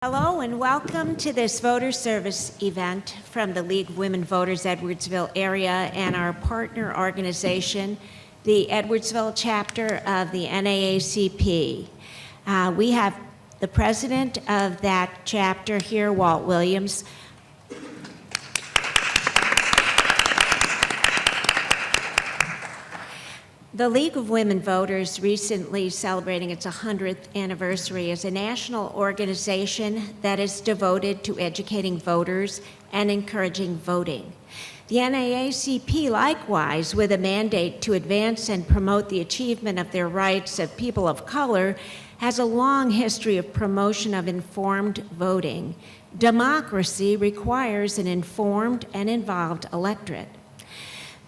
Hello and welcome to this voter service event from the League of Women Voters Edwardsville Area and our partner organization, the Edwardsville Chapter of the NAACP. We have the president of that chapter here, Walt Williams. The League of Women Voters recently celebrating its 100th anniversary as a national organization that is devoted to educating voters and encouraging voting. The NAACP, likewise, with a mandate to advance and promote the achievement of their rights of people of color, has a long history of promotion of informed voting. Democracy requires an informed and involved electorate.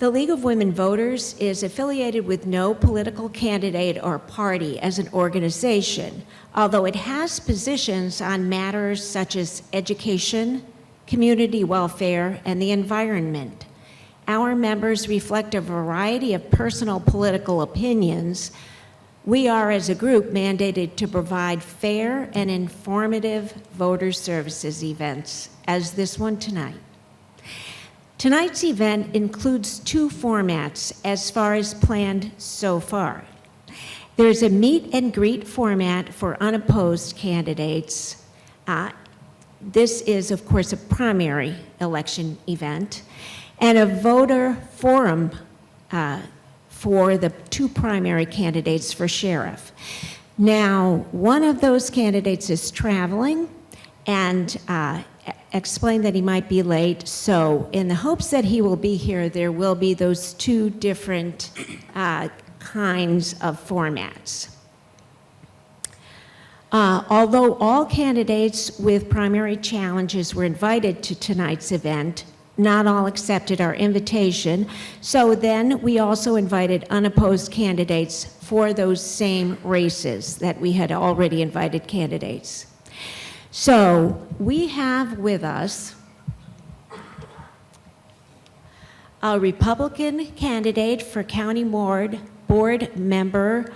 The League of Women Voters is affiliated with no political candidate or party as an organization, although it has positions on matters such as education, community welfare, and the environment. Our members reflect a variety of personal political opinions. We are, as a group, mandated to provide fair and informative voter services events, as this one tonight. Tonight's event includes two formats as far as planned so far. There's a meet and greet format for unopposed candidates. This is, of course, a primary election event, and a voter forum for the two primary candidates for sheriff. Now, one of those candidates is traveling and explained that he might be late, so in the hopes that he will be here, there will be those two different kinds of formats. Although all candidates with primary challenges were invited to tonight's event, not all accepted our invitation, so then we also invited unopposed candidates for those same races that we had already invited candidates. So we have with us a Republican candidate for County Board Member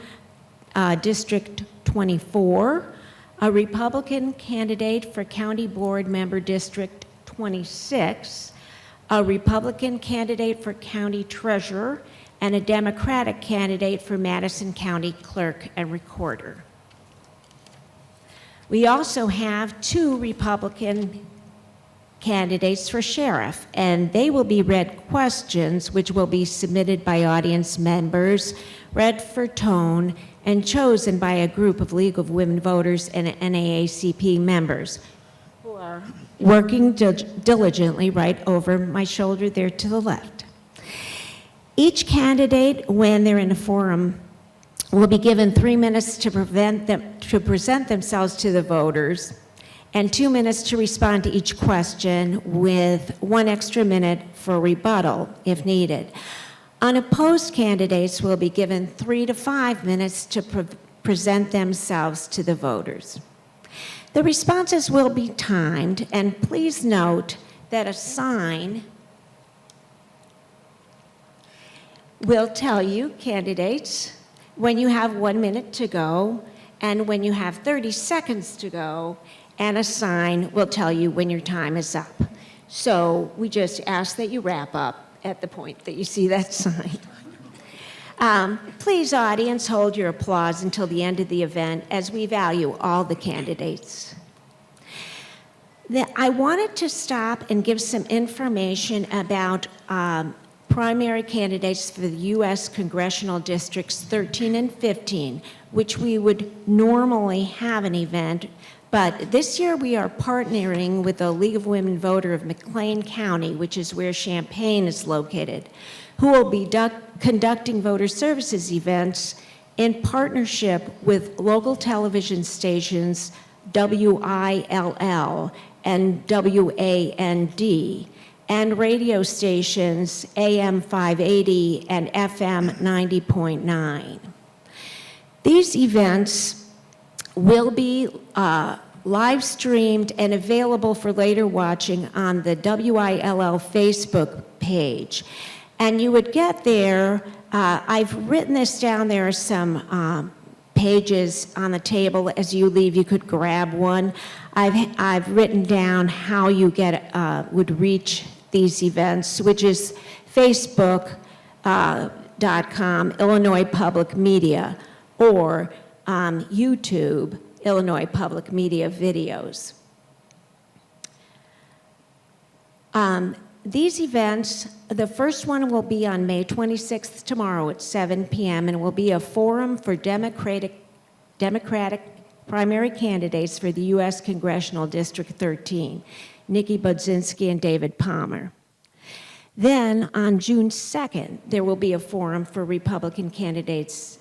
District 24, a Republican candidate for County Board Member District 26, a Republican candidate for County Treasurer, and a Democratic candidate for Madison County Clerk and Recorder. We also have two Republican candidates for sheriff, and they will be read questions which will be submitted by audience members, read for tone, and chosen by a group of League of Women Voters and NAACP members who are working diligently right over my shoulder there to the left. Each candidate, when they're in a forum, will be given 3 minutes to present themselves to the voters and 2 minutes to respond to each question, with 1 extra minute for rebuttal if needed. Unopposed candidates will be given 3 to 5 minutes to present themselves to the voters. The responses will be timed, and please note that a sign will tell you, candidates, when you have 1 minute to go and when you have 30 seconds to go, and a sign will tell you when your time is up. So we just ask that you wrap up at the point that you see that sign. Please, audience, hold your applause until the end of the event, as we value all the candidates. I wanted to stop and give some information about primary candidates for the U.S. congressional districts 13 and 15, which we would normally have an event, but this year we are partnering with the League of Women Voter of McLean County, which is where Champaign is located, who will be conducting voter services events in partnership with local television stations WILL and WAND, and radio stations AM 580 and FM 90.9. These events will be live streamed and available for later watching on the WILL Facebook page. And you would get there, I've written this down, there are some pages on the table as you leave. You could grab one. I've written down how you would reach these events, which is Facebook.com, Illinois Public Media, or YouTube, Illinois Public Media Videos. These events, the first one will be on May 26th, tomorrow at 7 p.m., and will be a forum for Democratic primary candidates for the U.S. Congressional District 13, Nikki Budzinski and David Palmer. Then, on June 2nd, there will be a forum for Republican candidates,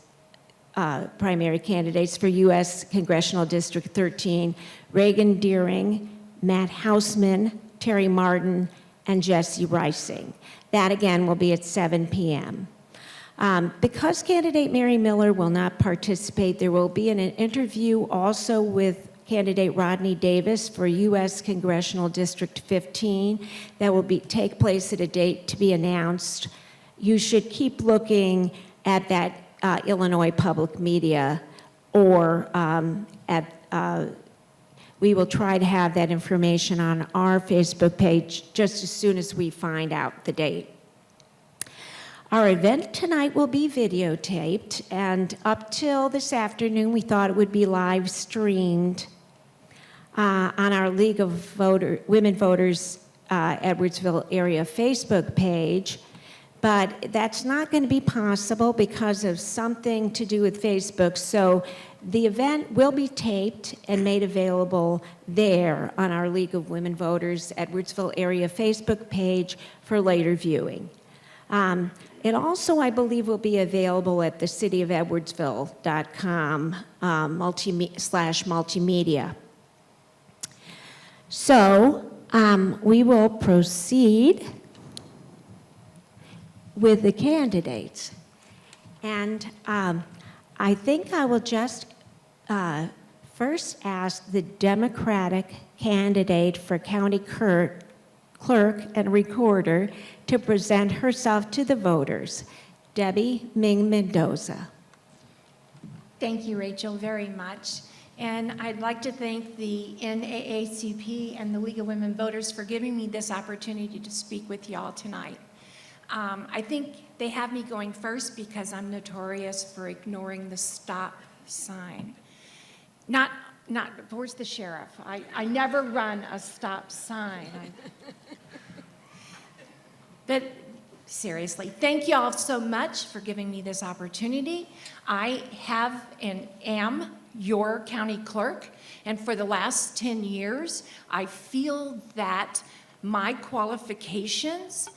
primary candidates for U.S. Congressional District 13, Reagan Deering, Matt Hausman, Terry Martin, and Jesse Reising. That, again, will be at 7 p.m. Because candidate Mary Miller will not participate, there will be an interview also with candidate Rodney Davis for U.S. Congressional District 15 that will take place at a date to be announced. You should keep looking at that Illinois Public Media, or we will try to have that information on our Facebook page just as soon as we find out the date. Our event tonight will be videotaped, and up till this afternoon, we thought it would be live streamed on our League of Women Voters Edwardsville Area Facebook page, but that's not going to be possible because of something to do with Facebook. So the event will be taped and made available there on our League of Women Voters Edwardsville Area Facebook page for later viewing. It also, I believe, will be available at the cityofedwardsville.com /multimedia. So we will proceed with the candidates. And I think I will just first ask the Democratic candidate for county clerk and recorder to present herself to the voters. Debbie Ming Mendoza. Thank you, Rachel, very much. And I'd like to thank the NAACP and the League of Women Voters for giving me this opportunity to speak with y'all tonight. I think they have me going first because I'm notorious for ignoring the stop sign. Where's the sheriff? I never run a stop sign. But seriously, thank you all so much for giving me this opportunity. I have and am your county clerk, and for the last 10 years, I feel that my qualifications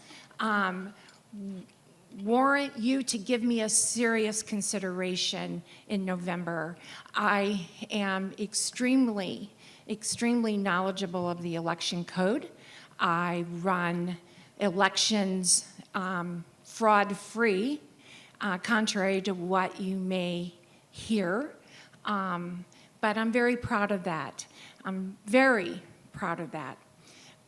warrant you to give me a serious consideration in November. I am extremely knowledgeable of the election code. I run elections fraud-free, contrary to what you may hear. But I'm very proud of that. I'm very proud of that.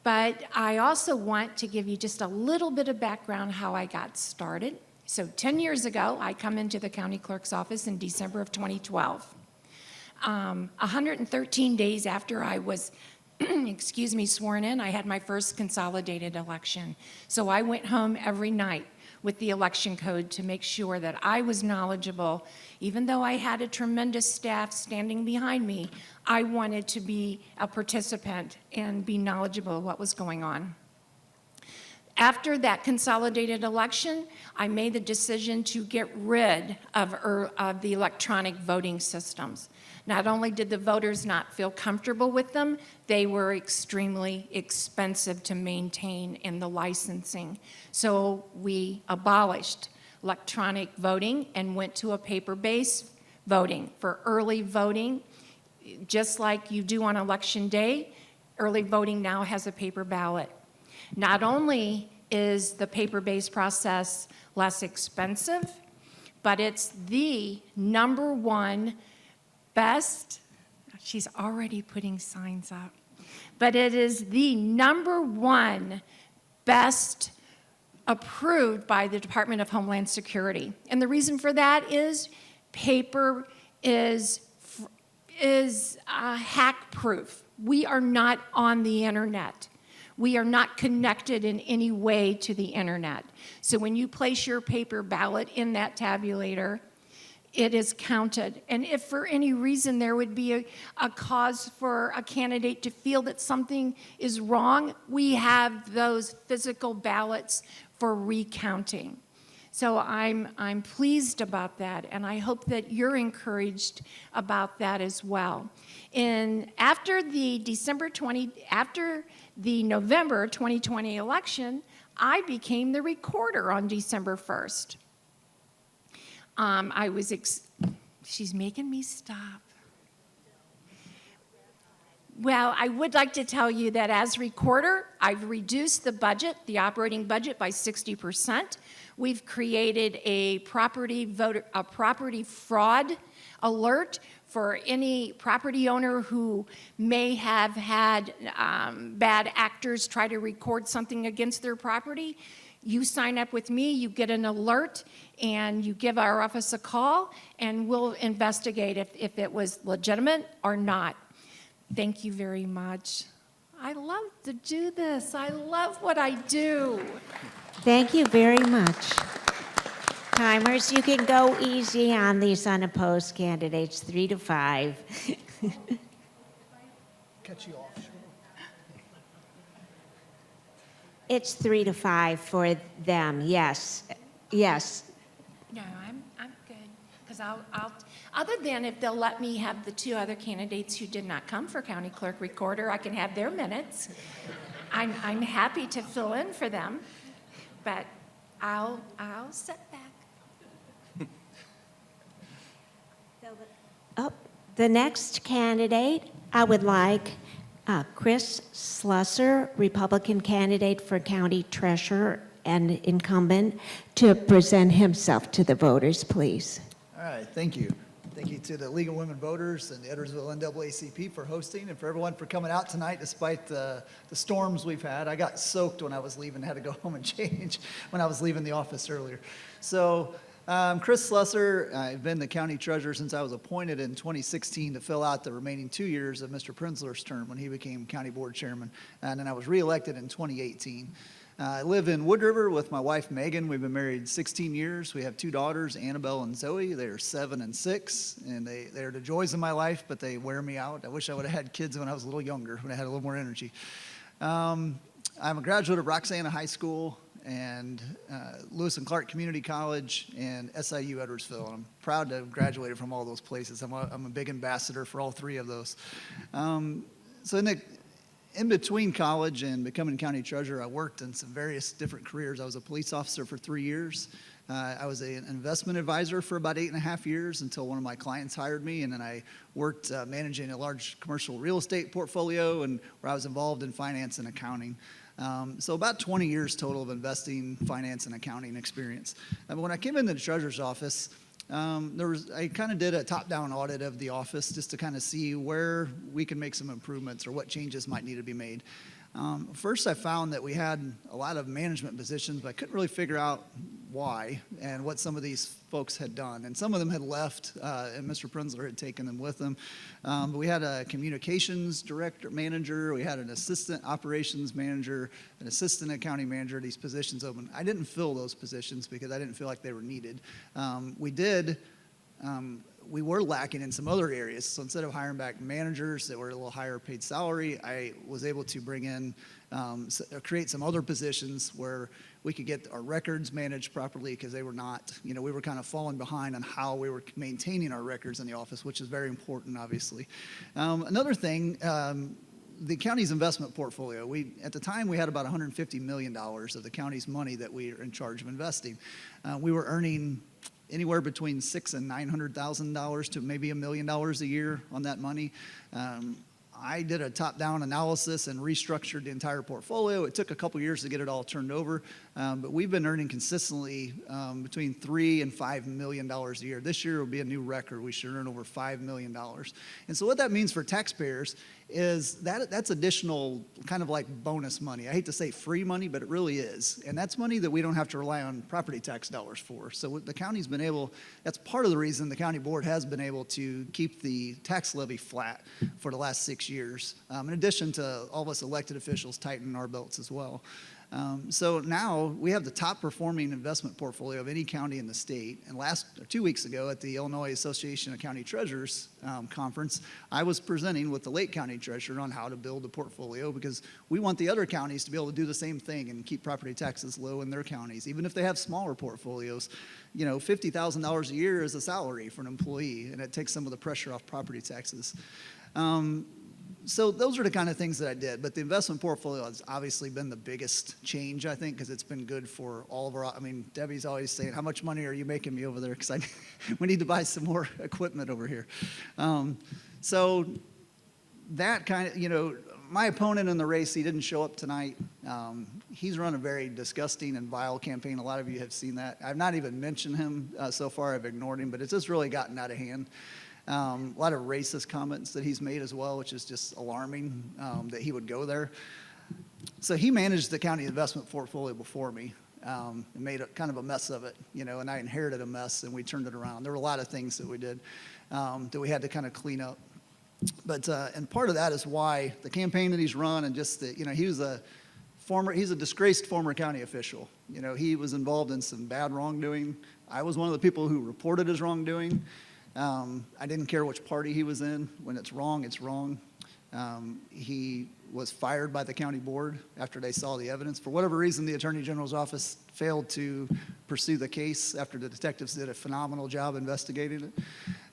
But I also want to give you just a little bit of background how I got started. So 10 years ago, I come into the county clerk's office in December of 2012. 113 days after I was sworn in, I had my first consolidated election. So I went home every night with the election code to make sure that I was knowledgeable. Even though I had a tremendous staff standing behind me, I wanted to be a participant and be knowledgeable of what was going on. After that consolidated election, I made the decision to get rid of the electronic voting systems. Not only did the voters not feel comfortable with them, they were extremely expensive to maintain in the licensing. So we abolished electronic voting and went to a paper-based voting. For early voting, just like you do on election day, early voting now has a paper ballot. Not only is the paper-based process less expensive, but it's the #1 best, she's already putting signs up, but it is the #1 best approved by the Department of Homeland Security. And the reason for that is paper is is hack-proof. We are not on the internet. We are not connected in any way to the internet. So when you place your paper ballot in that tabulator, it is counted. And if for any reason there would be a cause for a candidate to feel that something is wrong, we have those physical ballots for recounting. So I'm pleased about that, and I hope that you're encouraged about that as well. And after the November 2020 election, I became the recorder on December 1st. She's making me stop. Well, I would like to tell you that as recorder, I've reduced the budget, the operating budget, by 60%. We've created a property fraud alert for any property owner who may have had bad actors try to record something against their property. You sign up with me, you get an alert, and you give our office a call, and we'll investigate if it was legitimate or not. Thank you very much. I love to do this. I love what I do. Thank you very much. Timers, you can go easy on these unopposed candidates, 3 to 5. Cut you off. It's 3 to 5 for them, yes. Yes. No, I'm good, because I'll other than if they'll let me have the 2 other candidates who did not come for county clerk recorder, I can have their minutes. I'm happy to fill in for them, but I'll sit back. Oh, the next candidate, I would like Chris Slusser, Republican candidate for county treasurer and incumbent, to present himself to the voters, please. All right, thank you. Thank you to the League of Women Voters and the Edwardsville NAACP for hosting, and for everyone for coming out tonight despite the storms we've had. I got soaked when I was leaving, had to go home and change when I was leaving the office earlier. So Chris Slusser, I've been the county treasurer since I was appointed in 2016 to fill out the remaining 2 years of Mr. Prinzler's term when he became county board chairman, and then I was reelected in 2018. I live in Wood River with my wife, Megan. We've been married 16 years. We have 2 daughters, Annabelle and Zoe. They are 7 and 6, and they're the joys of my life, but they wear me out. I wish I would have had kids when I was a little younger, when I had a little more energy. I'm a graduate of Roxana High School and Lewis and Clark Community College and SIU Edwardsville. And I'm proud to have graduated from all those places. I'm a big ambassador for all 3 of those. So in between college and becoming county treasurer, I worked in some various different careers. I was a police officer for 3 years. I was an investment advisor for about 8.5 years until one of my clients hired me, and then I worked managing a large commercial real estate portfolio, and where I was involved in finance and accounting. So about 20 years total of investing, finance, and accounting experience. And when I came into the treasurer's office, I kind of did a top-down audit of the office just to kind of see where we can make some improvements or what changes might need to be made. First, I found that we had a lot of management positions, but I couldn't really figure out why and what some of these folks had done. And some of them had left, and Mr. Prinzler had taken them with him. But we had a communications director, manager, we had an assistant operations manager, an assistant accounting manager, these positions open. I didn't fill those positions because I didn't feel like they were needed. We were lacking in some other areas. So instead of hiring back managers that were a little higher paid salary, I was able to bring in, create some other positions where we could get our records managed properly, because they were not, we were kind of falling behind on how we were maintaining our records in the office, which is very important, obviously. Another thing, the county's investment portfolio. At the time, we had about $150 million of the county's money that we are in charge of investing. We were earning anywhere between $600,000 and $900,000 to maybe $1 million a year on that money. I did a top-down analysis and restructured the entire portfolio. It took a couple years to get it all turned over, but we've been earning consistently between $3 and $5 million a year. This year will be a new record. We should earn over $5 million. And so what that means for taxpayers is that's additional kind of like bonus money. I hate to say free money, but it really is. And that's money that we don't have to rely on property tax dollars for. So what the county's been able, that's part of the reason the county board has been able to keep the tax levy flat for the last 6 years, in addition to all of us elected officials tightening our belts as well. So now we have the top performing investment portfolio of any county in the state. And 2 weeks ago at the Illinois Association of County Treasurers conference, I was presenting with the Lake County Treasurer on how to build a portfolio, because we want the other counties to be able to do the same thing and keep property taxes low in their counties, even if they have smaller portfolios. You know, $50,000 a year is a salary for an employee, and it takes some of the pressure off property taxes. So those are the kind of things that I did. But the investment portfolio has obviously been the biggest change, I think, because it's been good for all of our, I mean, Debbie's always saying, how much money are you making me over there? Because we need to buy some more equipment over here. So that kind of, you know, my opponent in the race, he didn't show up tonight. He's run a very disgusting and vile campaign. A lot of you have seen that. I've not even mentioned him so far. I've ignored him, but it's just really gotten out of hand. A lot of racist comments that he's made as well, which is just alarming that he would go there. So he managed the county investment portfolio before me and made kind of a mess of it, you know, and I inherited a mess and we turned it around. There were a lot of things that we did that we had to kind of clean up. But, and part of that is why the campaign that he's run, and just the, you know, he's a disgraced former county official. You know, he was involved in some bad wrongdoing. I was one of the people who reported his wrongdoing. I didn't care which party he was in. When it's wrong, it's wrong. He was fired by the county board after they saw the evidence. For whatever reason, the Attorney General's office failed to pursue the case after the detectives did a phenomenal job investigating it.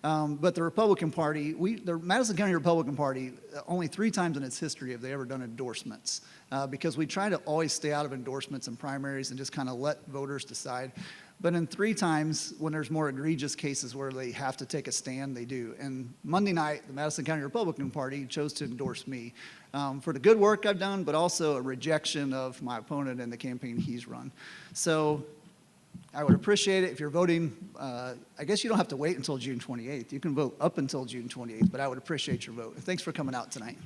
But the Republican Party, the Madison County Republican Party, only 3 times in its history have they ever done endorsements, because we try to always stay out of endorsements and primaries and just kind of let voters decide. But in 3 times, when there's more egregious cases where they have to take a stand, they do. And Monday night, the Madison County Republican Party chose to endorse me for the good work I've done, but also a rejection of my opponent in the campaign he's run. So I would appreciate it if you're voting. I guess you don't have to wait until June 28th. You can vote up until June 28th, but I would appreciate your vote. Thanks for coming out tonight.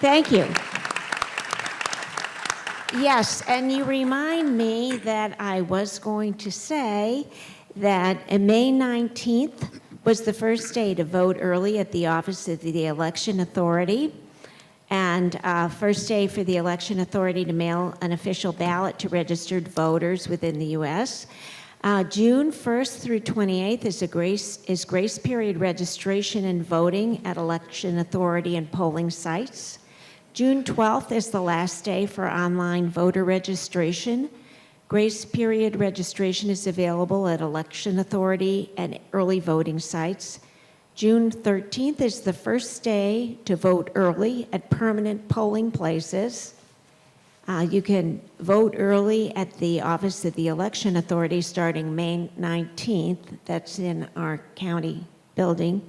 Thank you. Yes, and you remind me that I was going to say that May 19th was the first day to vote early at the Office of the Election Authority, and first day for the Election Authority to mail an official ballot to registered voters within the U.S. June 1st through 28th is grace period registration and voting at Election Authority and polling sites. June 12th is the last day for online voter registration. Grace period registration is available at Election Authority and early voting sites. June 13th is the first day to vote early at permanent polling places. You can vote early at the Office of the Election Authority starting May 19th. That's in our county building.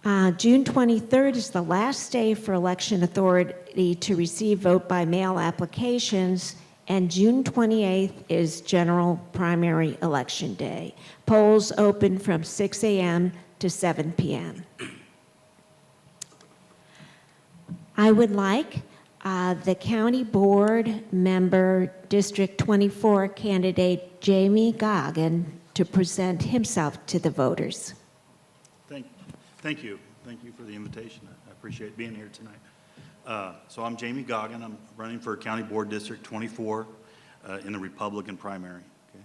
June 23rd is the last day for Election Authority to receive vote by mail applications, and June 28th is general primary election day. Polls open from 6 a.m. to 7 p.m. I would like the county board member, District 24 candidate Jamie Goggin, to present himself to the voters. Thank you. Thank you for the invitation. I appreciate being here tonight. So I'm Jamie Goggin. I'm running for County Board District 24 in the Republican primary. Okay.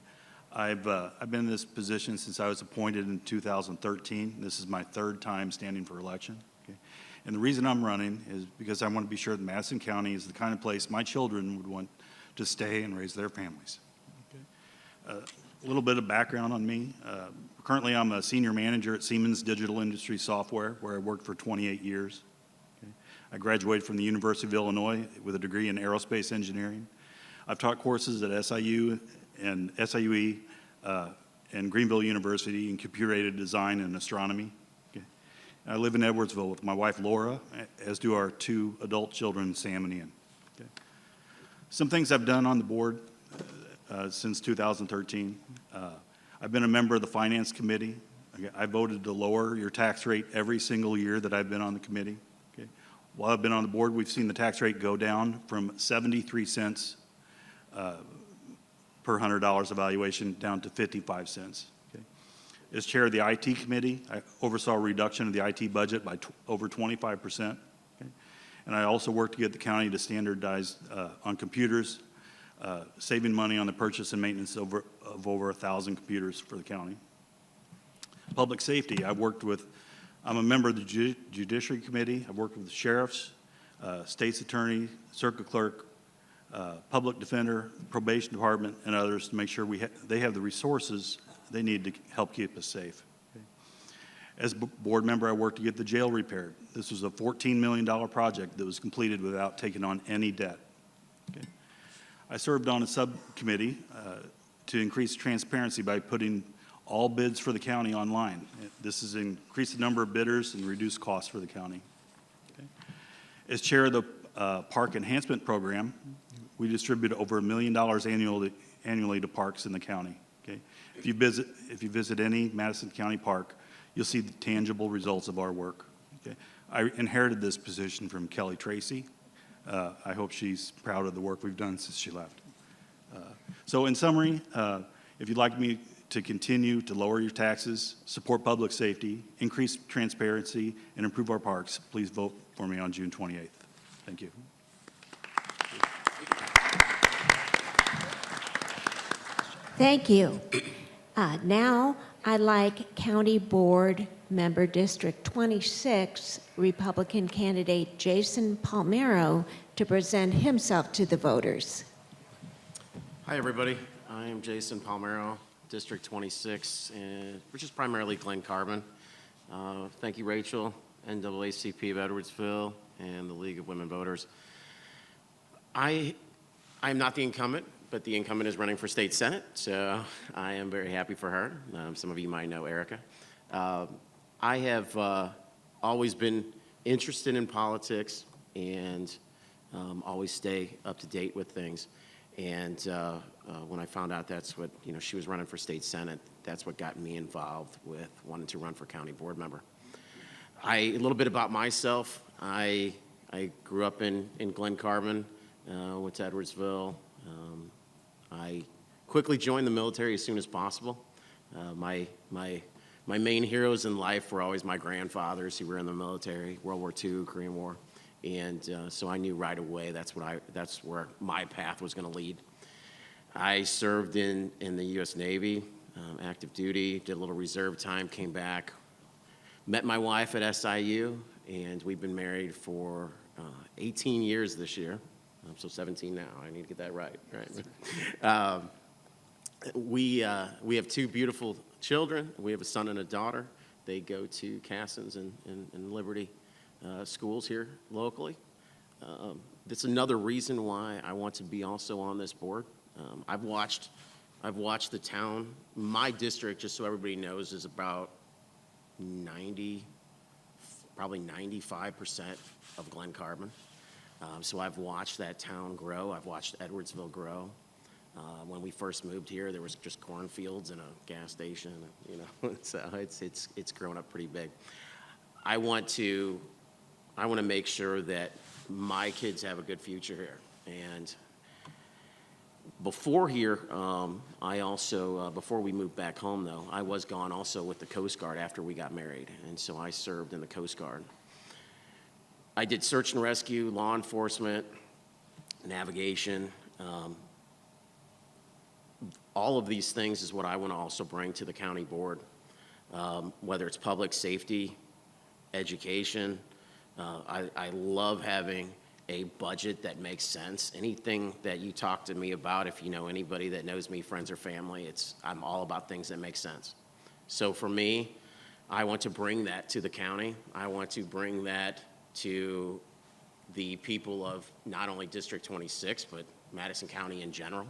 I've been in this position since I was appointed in 2013. This is my 3rd time standing for election. Okay. And the reason I'm running is because I want to be sure that Madison County is the kind of place my children would want to stay and raise their families. Okay. A little bit of background on me. Currently, I'm a senior manager at Siemens Digital Industry Software, where I worked for 28 years. Okay. I graduated from the University of Illinois with a degree in aerospace engineering. I've taught courses at SIU and SIUE and Greenville University in computer-aided design and astronomy. Okay. I live in Edwardsville with my wife, Laura, as do our 2 adult children, Sam and Ian. Okay. Some things I've done on the board since 2013. I've been a member of the Finance Committee. Okay, I voted to lower your tax rate every single year that I've been on the committee. Okay. While I've been on the board, we've seen the tax rate go down from 73 cents per $100 evaluation down to 55 cents. Okay. As chair of the IT committee, I oversaw a reduction of the IT budget by over 25%. Okay. And I also worked to get the county to standardize on computers, saving money on the purchase and maintenance of over 1,000 computers for the county. Public safety, I'm a member of the Judiciary Committee. I've worked with the sheriffs, state's attorney, circuit clerk, public defender, probation department, and others to make sure they have the resources they need to help keep us safe. Okay. As board member, I worked to get the jail repaired. This was a $14 million project that was completed without taking on any debt. Okay. I served on a subcommittee to increase transparency by putting all bids for the county online. This has increased the number of bidders and reduced costs for the county. Okay. As chair of the Park Enhancement Program, we distribute over $1 million annually to parks in the county. Okay. If you visit any Madison County park, you'll see the tangible results of our work. Okay. I inherited this position from Kelly Tracy. I hope she's proud of the work we've done since she left. So in summary, if you'd like me to continue to lower your taxes, support public safety, increase transparency, and improve our parks, please vote for me on June 28th. Thank you. Thank you. Now, I'd like County Board Member District 26, Republican candidate Jason Palmero, to present himself to the voters. Hi, everybody. I am Jason Palmero, District 26, which is primarily Glen Carbon. Thank you, Rachel, NAACP of Edwardsville, and the League of Women Voters. I'm not the incumbent, but the incumbent is running for state senate, so I am very happy for her. Some of you might know Erica. I have always been interested in politics and always stay up to date with things. And when I found out that's what, she was running for state senate, that's what got me involved with wanting to run for county board member. A little bit about myself. I grew up in Glen Carbon, went to Edwardsville. I quickly joined the military as soon as possible. My main heroes in life were always my grandfathers who were in the military, World War II, Korean War. And so I knew right away that's where my path was going to lead. I served in the U.S. Navy, active duty, did a little reserve time, came back, met my wife at SIU, and we've been married for 18 years this year. So 17 now. I need to get that right. We have two beautiful children. We have a son and a daughter. They go to Cassins and Liberty schools here locally. That's another reason why I want to be also on this board. I've watched the town. My district, just so everybody knows, is about probably 95% of Glen Carbon. So I've watched that town grow. I've watched Edwardsville grow. When we first moved here, there was just cornfields and a gas station. So it's grown up pretty big. I want to make sure that my kids have a good future here. And before here, I also, before we moved back home though, I was gone also with the Coast Guard after we got married. And so I served in the Coast Guard. I did search and rescue, law enforcement, navigation. All of these things is what I want to also bring to the county board, whether it's public safety, education. I love having a budget that makes sense. Anything that you talk to me about, if you know anybody that knows me, friends or family, I'm all about things that make sense. So for me, I want to bring that to the county. I want to bring that to the people of not only District 26, but Madison County in general.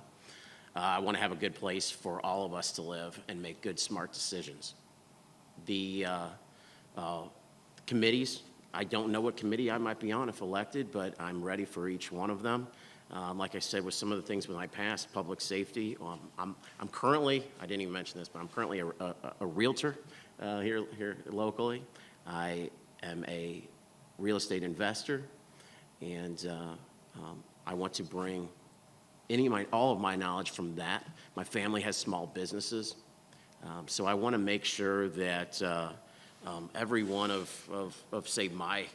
I want to have a good place for all of us to live and make good, smart decisions. The committees, I don't know what committee I might be on if elected, but I'm ready for each one of them. Like I said, with some of the things with my past, public safety, I'm currently, I didn't even mention this, but I'm currently a realtor. here locally. I am a real estate investor, and I want to bring all of my knowledge from that. My family has small businesses, so I want to make sure that every one of say my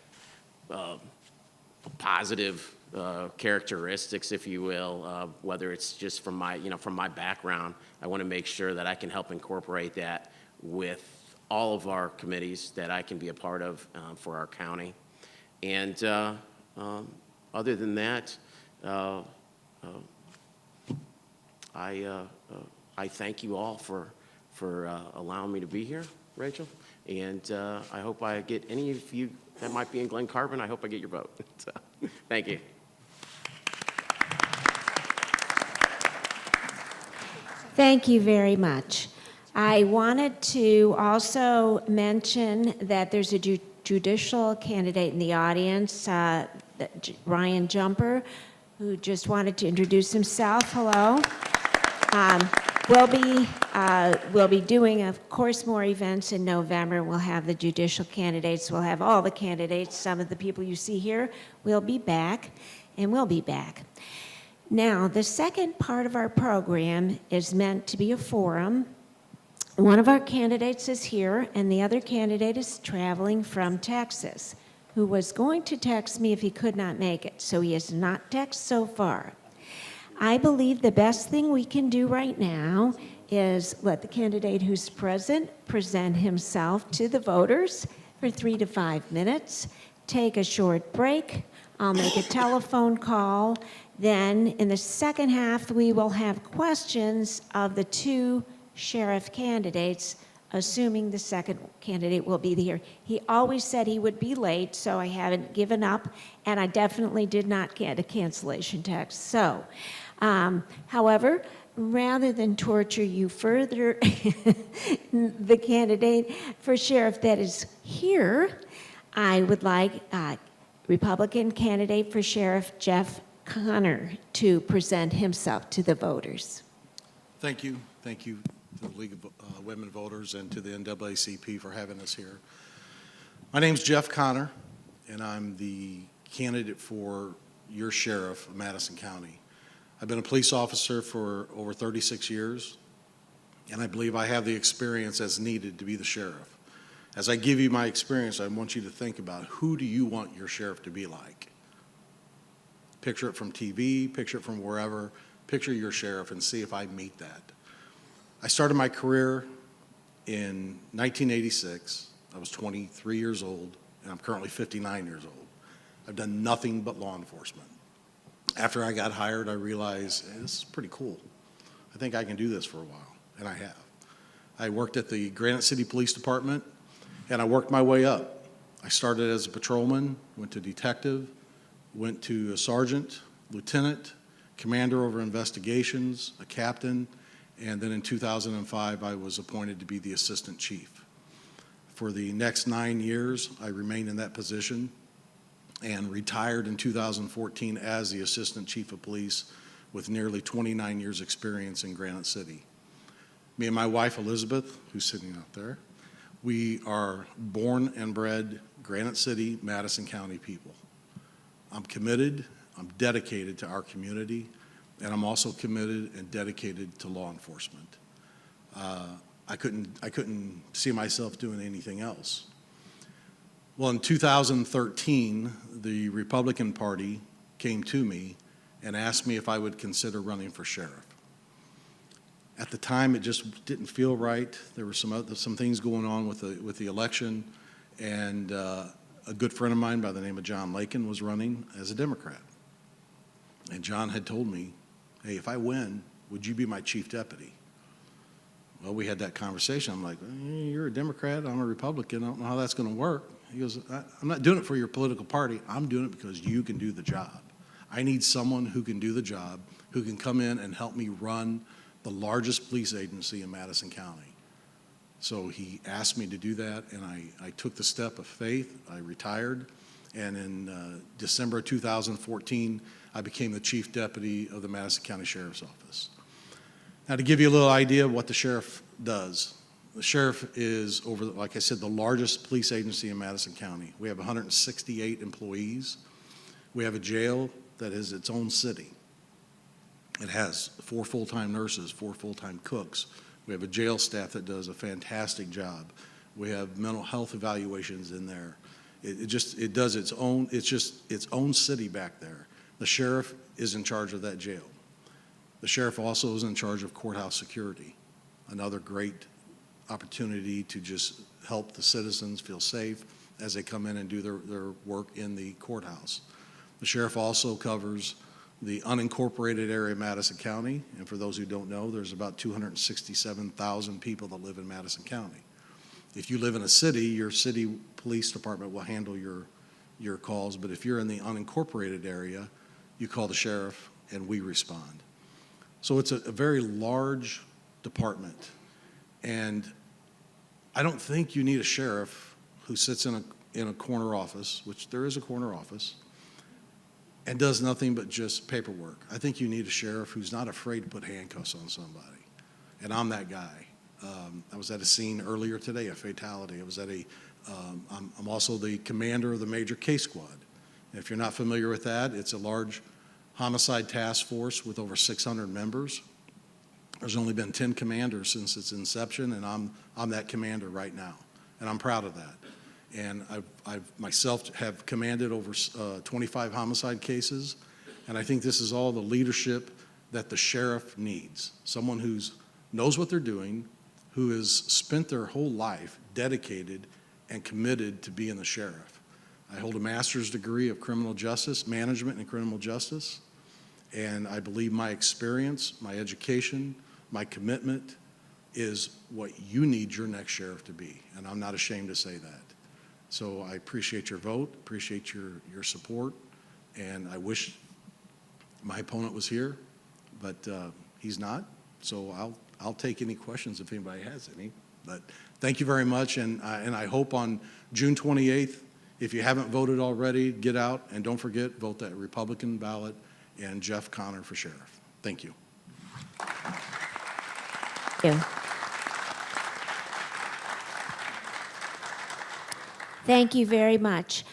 positive characteristics, if you will, whether it's just from my background, I want to make sure that I can help incorporate that with all of our committees that I can be a part of for our county. And other than that, I thank you all for allowing me to be here, Rachel. And I hope I get any of you that might be in Glen Carbon, I hope I get your vote. So, thank you. Thank you very much. I wanted to also mention that there's a judicial candidate in the audience, Ryan Jumper, who just wanted to introduce himself. Hello. We'll be doing, of course, more events in November. We'll have the judicial candidates. We'll have all the candidates. Some of the people you see here will be back, and we'll be back. Now, the second part of our program is meant to be a forum. One of our candidates is here, and the other candidate is traveling from Texas, who was going to text me if he could not make it, so he has not texted so far. I believe the best thing we can do right now is let the candidate who's present present himself to the voters for 3 to 5 minutes, take a short break. I'll make a telephone call. Then in the second half, we will have questions of the two sheriff candidates, assuming the second candidate will be here. He always said he would be late, so I haven't given up, and I definitely did not get a cancellation text. So, however, rather than torture you further, the candidate for sheriff that is here, I would like Republican candidate for sheriff Jeff Connor to present himself to the voters. Thank you. Thank you to the League of Women Voters and to the NAACP for having us here. My name's Jeff Connor, and I'm the candidate for your sheriff of Madison County. I've been a police officer for over 36 years, and I believe I have the experience as needed to be the sheriff. As I give you my experience, I want you to think about who do you want your sheriff to be like? Picture it from TV, picture it from wherever, picture your sheriff and see if I meet that. I started my career in 1986. I was 23 years old, and I'm currently 59 years old. I've done nothing but law enforcement. After I got hired, I realized, hey, this is pretty cool. I think I can do this for a while, and I have. I worked at the Granite City Police Department, and I worked my way up. I started as a patrolman, went to detective, went to a sergeant, lieutenant, commander over investigations, a captain, and then in 2005, I was appointed to be the assistant chief. For the next 9 years, I remained in that position and retired in 2014 as the assistant chief of police with nearly 29 years experience in Granite City. Me and my wife, Elizabeth, who's sitting out there, we are born and bred Granite City, Madison County people. I'm committed, I'm dedicated to our community, and I'm also committed and dedicated to law enforcement. I couldn't see myself doing anything else. Well, in 2013, the Republican Party came to me and asked me if I would consider running for sheriff. At the time, it just didn't feel right. There were some things going on with the election, and a good friend of mine by the name of John Lakin was running as a Democrat. And John had told me, hey, if I win, would you be my chief deputy? Well, we had that conversation. I'm like, you're a Democrat, I'm a Republican, I don't know how that's going to work. He goes, I'm not doing it for your political party, I'm doing it because you can do the job. I need someone who can do the job, who can come in and help me run the largest police agency in Madison County. So he asked me to do that, and I took the step of faith. I retired, and in December 2014, I became the chief deputy of the Madison County Sheriff's Office. Now, to give you a little idea of what the sheriff does, The sheriff is, like I said, the largest police agency in Madison County. We have 168 employees. We have a jail that is its own city. It has 4 full-time nurses, 4 full-time cooks. We have a jail staff that does a fantastic job. We have mental health evaluations in there. It does its own, it's just its own city back there. The sheriff is in charge of that jail. The sheriff also is in charge of courthouse security, another great opportunity to just help the citizens feel safe as they come in and do their work in the courthouse. The sheriff also covers the unincorporated area of Madison County, and for those who don't know, there's about 267,000 people that live in Madison County. If you live in a city, your city police department will handle your calls, but if you're in the unincorporated area, you call the sheriff and we respond. So it's a very large department, and I don't think you need a sheriff who sits in a corner office, which there is a corner office, and does nothing but just paperwork. I think you need a sheriff who's not afraid to put handcuffs on somebody, and I'm that guy. I was at a scene earlier today, a fatality. I'm also the commander of the Major Case Squad. And if you're not familiar with that, it's a large homicide task force with over 600 members. There's only been 10 commanders since its inception, and I'm that commander right now, and I'm proud of that. And I've myself have commanded over 25 homicide cases, and I think this is all the leadership that the sheriff needs. Someone who knows what they're doing, who has spent their whole life dedicated and committed to being the sheriff. I hold a master's degree of criminal justice, management and criminal justice, and I believe my experience, my education, my commitment is what you need your next sheriff to be, and I'm not ashamed to say that. So I appreciate your vote, appreciate your support, and I wish my opponent was here, but he's not, so I'll take any questions if anybody has any. But thank you very much, and I hope on June 28th, if you haven't voted already, get out, and don't forget, vote that Republican ballot and Jeff Connor for sheriff. Thank you. Thank you. Thank you very much.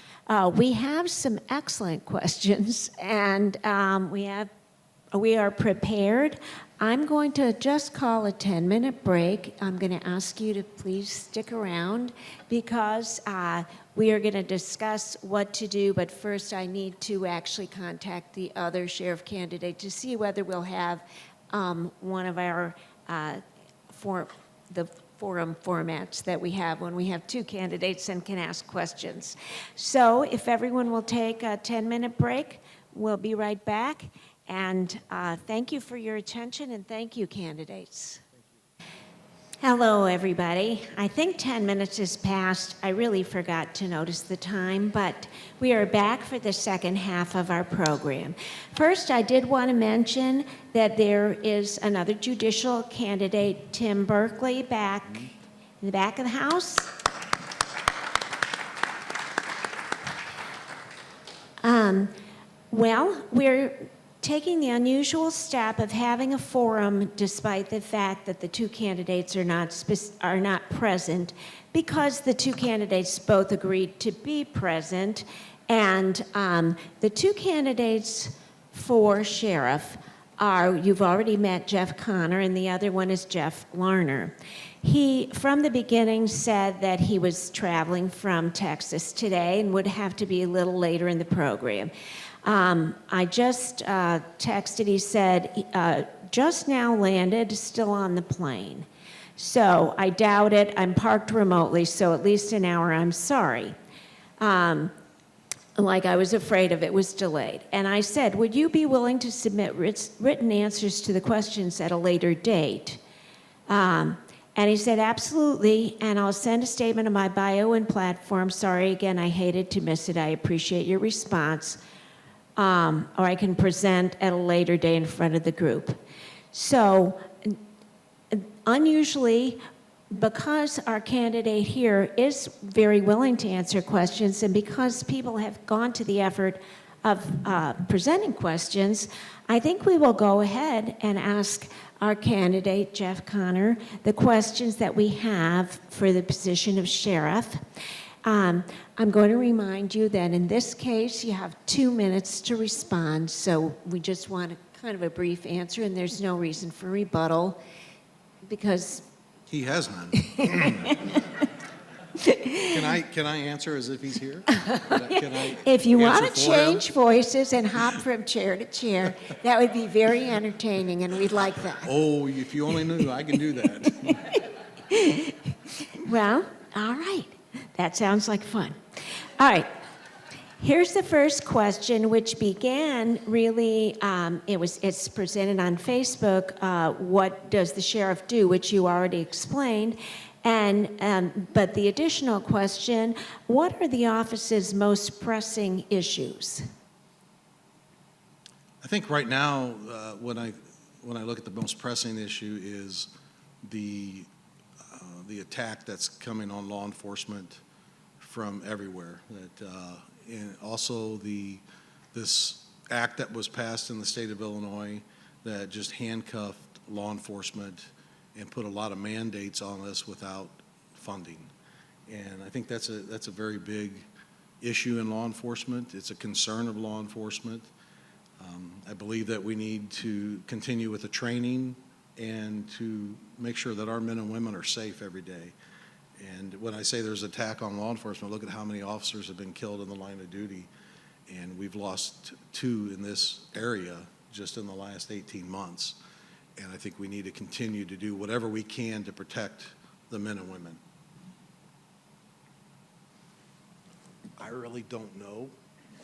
We have some excellent questions, and we are prepared. I'm going to just call a 10-minute break. I'm going to ask you to please stick around because we are going to discuss what to do, but first I need to actually contact the other sheriff candidate to see whether we'll have one of our the forum formats that we have when we have 2 candidates and can ask questions. So if everyone will take a 10-minute break, we'll be right back. And thank you for your attention, and thank you, candidates. Hello, everybody. I think 10 minutes has passed. I really forgot to notice the time, but we are back for the second half of our program. First, I did want to mention that there is another judicial candidate, Tim Berkeley, back in the back of the house. Well, we're taking the unusual step of having a forum despite the fact that the 2 candidates are not present, because the 2 candidates both agreed to be present, and the 2 candidates for sheriff are, you've already met Jeff Connor, and the other one is Jeff Larner. He, from the beginning, said that he was traveling from Texas today and would have to be a little later in the program. I just texted, he said, just now landed, still on the plane. So I doubt it. I'm parked remotely, so at least an hour. I'm sorry. Like I was afraid of it was delayed. And I said, would you be willing to submit written answers to the questions at a later date? And he said, absolutely, and I'll send a statement of my bio and platform. Sorry again, I hated to miss it. I appreciate your response. Or I can present at a later day in front of the group. So unusually, because our candidate here is very willing to answer questions, and because people have gone to the effort presenting questions, I think we will go ahead and ask our candidate, Jeff Connor, the questions that we have for the position of sheriff. I'm going to remind you that in this case, you have 2 minutes to respond, so we just want kind of a brief answer, and there's no reason for rebuttal, because He has none. Can I answer as if he's here? Can I if you want answer to for him? change voices and hop from chair to chair, that would be very entertaining, and we'd like that. Oh, if you only knew, I can do that. Well, all right. That sounds like fun. All right. Here's the first question, which began really, it's presented on Facebook, what does the sheriff do, which you already explained. But the additional question, what are the office's most pressing issues? I think right now, when I look at the most pressing issue is the attack that's coming on law enforcement from everywhere. And also this act that was passed in the state of Illinois that just handcuffed law enforcement and put a lot of mandates on us without funding. And I think that's a very big issue in law enforcement. It's a concern of law enforcement. I believe that we need to continue with the training and to make sure that our men and women are safe every day. And when I say there's an attack on law enforcement, look at how many officers have been killed in the line of duty. And we've lost 2 in this area just in the last 18 months. And I think we need to continue to do whatever we can to protect the men and women. I really don't know.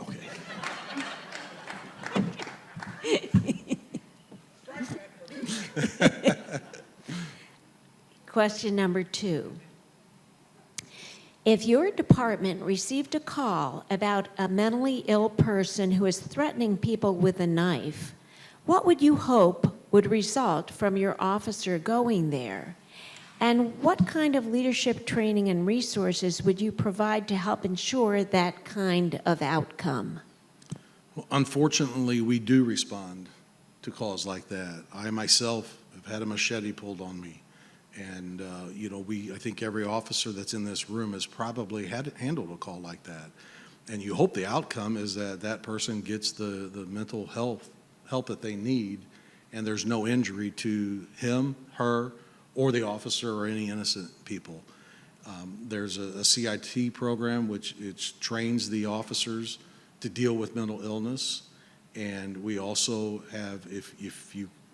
Okay. Question number 2. If your department received a call about a mentally ill person who is threatening people with a knife, what would you hope would result from your officer going there? And what kind of leadership training and resources would you provide to help ensure that kind of outcome? Well, unfortunately, we do respond to calls like that. I myself have had a machete pulled on me. And, I think every officer that's in this room has probably handled a call like that. And you hope the outcome is that that person gets the mental help that they need, and there's no injury to him, her, or the officer or any innocent people. There's a CIT program which trains the officers to deal with mental illness. And we also have,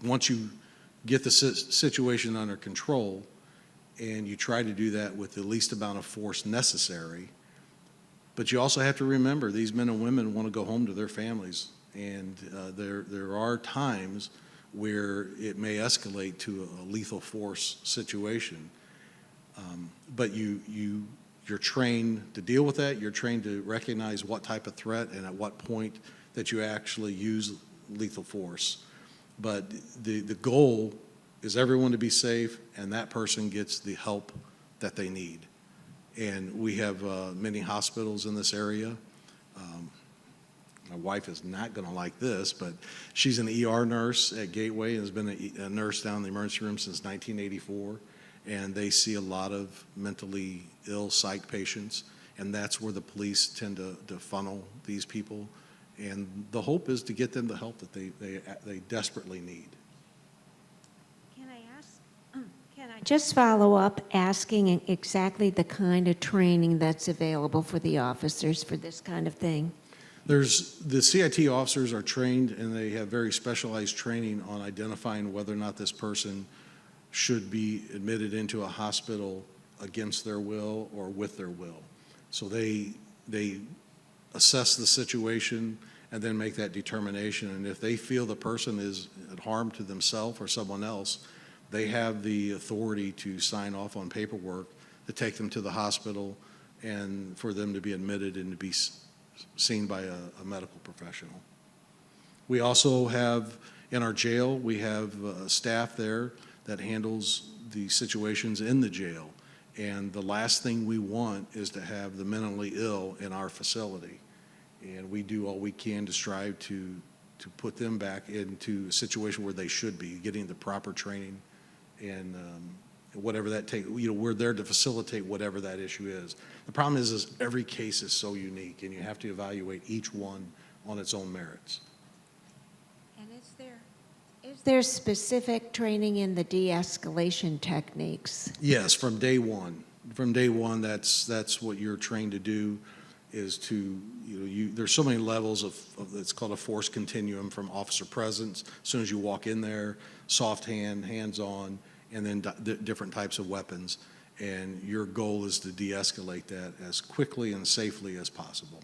once you get the situation under control, and you try to do that with the least amount of force necessary. But you also have to remember these men and women want to go home to their families, and there are times where it may escalate to a lethal force situation. But you're trained to deal with that. You're trained to recognize what type of threat and at what point that you actually use lethal force. But the goal is everyone to be safe, and that person gets the help that they need. And we have many hospitals in this area. My wife is not going to like this, but she's an ER nurse at Gateway and has been a nurse down in the emergency room since 1984. And they see a lot of mentally ill psych patients, and that's where the police tend to funnel these people. And the hope is to get them the help that they desperately need. Can I just follow up asking exactly the kind of training that's available for the officers for this kind of thing? The CIT officers are trained, and they have very specialized training on identifying whether or not this person should be admitted into a hospital against their will or with their will. So they assess the situation and then make that determination. And if they feel the person is at harm to themselves or someone else, they have the authority to sign off on paperwork to take them to the hospital and for them to be admitted and to be seen by a medical professional. We also have, in our jail, we have staff there that handles the situations in the jail. And the last thing we want is to have the mentally ill in our facility. And we do all we can to strive to put them back into a situation where they should be, getting the proper training and whatever that takes. You know, we're there to facilitate whatever that issue is. The problem is every case is so unique, and you have to evaluate each one on its own merits. And is there specific training in the de-escalation techniques? Yes, from day one. From day one, that's what you're trained to do, is to, there's so many levels of it's called a force continuum, from officer presence, as soon as you walk in there, soft hand, hands-on, and then different types of weapons. And your goal is to de-escalate that as quickly and safely as possible.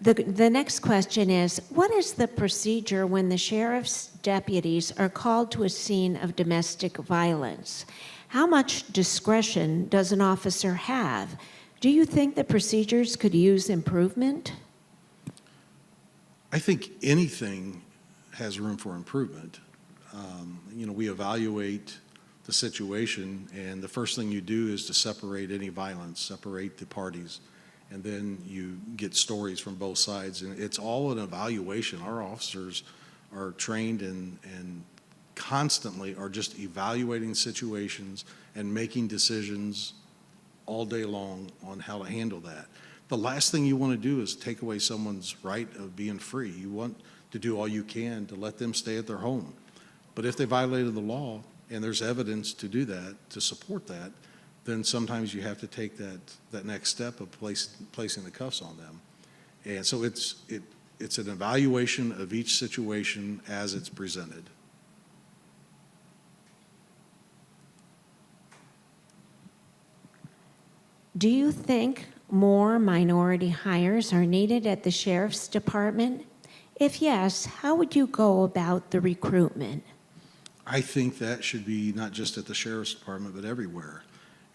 The next question is, what is the procedure when the sheriff's deputies are called to a scene of domestic violence? How much discretion does an officer have? Do you think the procedures could use improvement? I think anything has room for improvement. We evaluate the situation, and the first thing you do is to separate any violence, separate the parties, and then you get stories from both sides. And it's all an evaluation. Our officers are trained and constantly are just evaluating situations and making decisions all day long on how to handle that. The last thing you want to do is take away someone's right of being free. You want to do all you can to let them stay at their home. But if they violated the law and there's evidence to do that, to support that, then sometimes you have to take that next step of placing the cuffs on them. And so it's an evaluation of each situation as it's presented. Do you think more minority hires are needed at the sheriff's department? If yes, how would you go about the recruitment? I think that should be not just at the sheriff's department, but everywhere.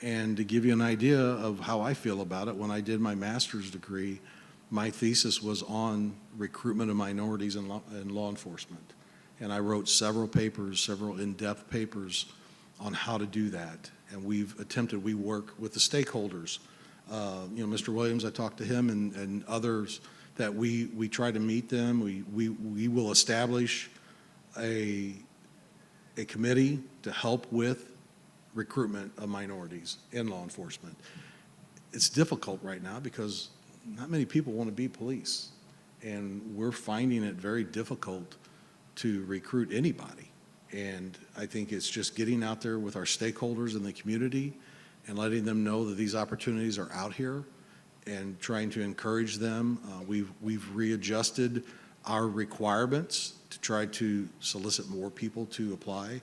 And to give you an idea of how I feel about it, when I did my master's degree, my thesis was on recruitment of minorities in law enforcement. And I wrote several in-depth papers on how to do that. And we work with the stakeholders. Mr. Williams, I talked to him and others, that we try to meet them. We will establish a committee to help with recruitment of minorities in law enforcement. It's difficult right now because not many people want to be police, and we're finding it very difficult to recruit anybody. And I think it's just getting out there with our stakeholders in the community and letting them know that these opportunities are out here and trying to encourage them. We've readjusted our requirements to try to solicit more people to apply.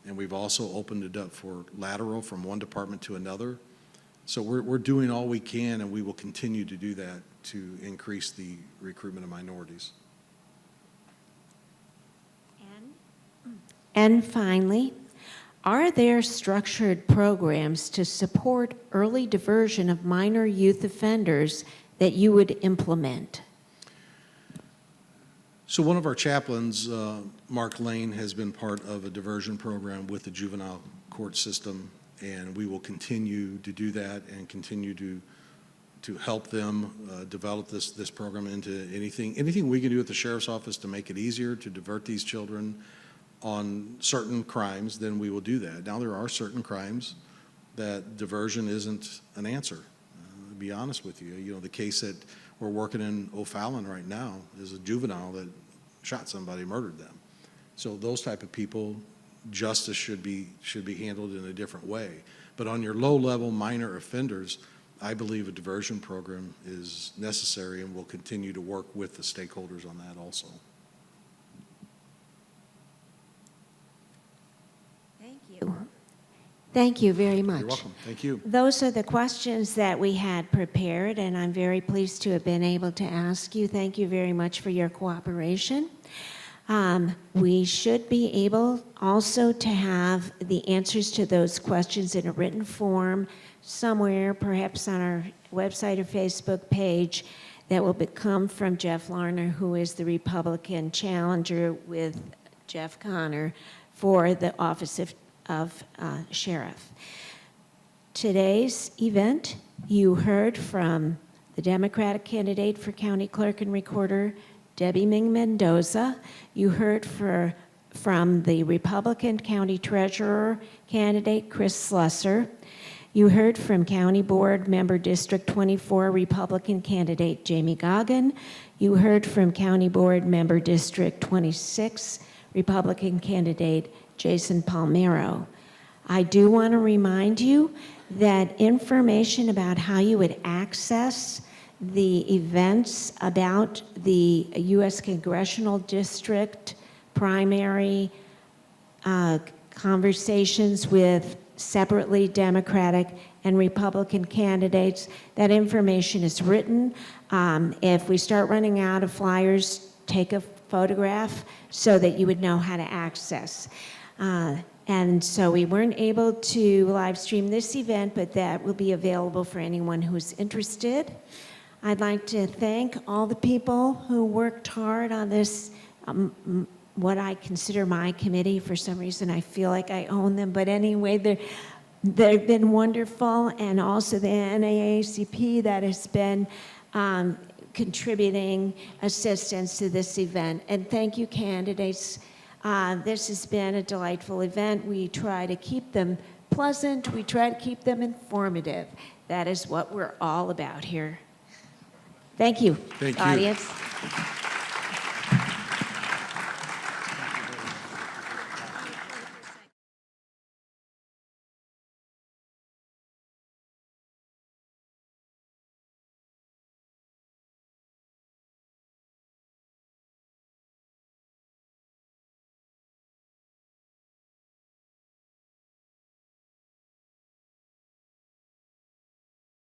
And we've also opened it up for lateral from one department to another. So we're doing all we can, and we will continue to do that to increase the recruitment of minorities. And finally, are there structured programs to support early diversion of minor youth offenders that you would implement? So one of our chaplains, Mark Lane, has been part of a diversion program with the juvenile court system, and we will continue to do that and continue to help them develop this program into anything we can do at the sheriff's office to make it easier to divert these children on certain crimes. Then we will do that. Now, there are certain crimes that diversion isn't an answer. To be honest with you, the case that we're working in O'Fallon right now is a juvenile that shot somebody, murdered them. So those type of people, justice should be handled in a different way. But on your low-level minor offenders, I believe a diversion program is necessary, and we'll continue to work with the stakeholders on that also. Thank you. Thank you very much. You're welcome. Thank you. Those are the questions that we had prepared, and I'm very pleased to have been able to ask you. Thank you very much for your cooperation. We should be able also to have the answers to those questions in a written form somewhere, perhaps on our website or Facebook page, that will come from Jeff Larner, who is the Republican challenger with Jeff Connor for the office of sheriff. Today's event, you heard from the Democratic candidate for County Clerk and Recorder, Debbie Ming Mendoza. You heard from the Republican County Treasurer candidate, Chris Slusser. You heard from County Board Member District 24 Republican candidate, Jamie Goggin. You heard from County Board Member District 26 Republican candidate, Jason Palmero. I do want to remind you that information about how you would access the events about the U.S. Congressional District primary conversations with separately Democratic and Republican candidates, that information is written. If we start running out of flyers, take a photograph so that you would know how to access. And so we weren't able to live stream this event, but that will be available for anyone who's interested. I'd like to thank all the people who worked hard on this, what I consider my committee. For some reason, I feel like I own them, but anyway, they've been wonderful, and also the NAACP that has been contributing assistance to this event. And thank you, candidates. This has been a delightful event. We try to keep them pleasant. We try to keep them informative. That is what we're all about here. Thank you, Thank you. audience.